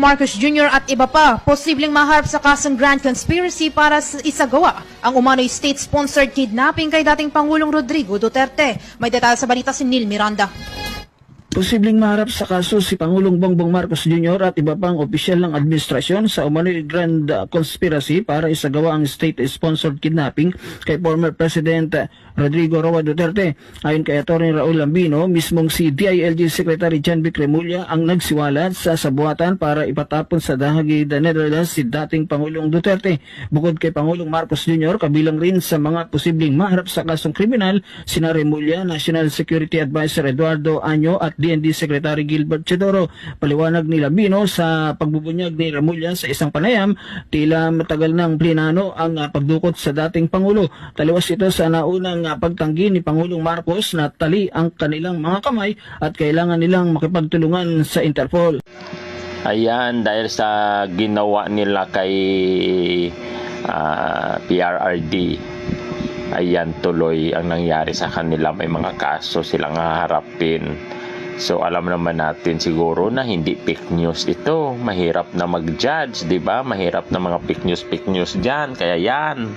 Marcos Jr. at iba pa posibleng maharap sa kasong grand conspiracy para isagawa ang umano'y state-sponsored kidnapping kay dating Pangulong Rodrigo Duterte. May detalye sa balita si Neil Miranda. Posibleng maharap sa kaso si Pangulong Bongbong Marcos Jr. at iba pang opisyal ng administrasyon sa umano'y grand conspiracy para isagawa ang state-sponsored kidnapping kay former President Rodrigo Roa Duterte. Ayon kay Atty. Raul Lambino, mismong si DILG Secretary John Vic Remulla ang nagsiwalat sa sabuatan para ipatapon sa Dahagi, Netherlands si dating Pangulong Duterte. Bukod kay Pangulong Marcos Jr., kabilang rin sa mga posibleng maharap sa kasong kriminal sina Remulla, National Security Advisor Eduardo Año at DND Secretary Gilbert Chodoro. Paliwanag ni Lambino, sa pagbubunyag ni Remulla sa isang panayam, tila matagal ng plinano ang pagdukot sa dating Pangulo. Taliwas ito sa naunang pagtanggi ni Pangulong Marcos na tali ang kanilang mga kamay at kailangan nilang makipagtulungan sa Interpol. Ayan, dahil sa ginawa nila kay PRRD, ayan, tuloy ang nangyari sa kanila. May mga kaso silang haharapin. So alam naman natin siguro na hindi fake news ito. Mahirap na mag-judge, di ba? Mahirap na mga fake news dyan. Kaya yan.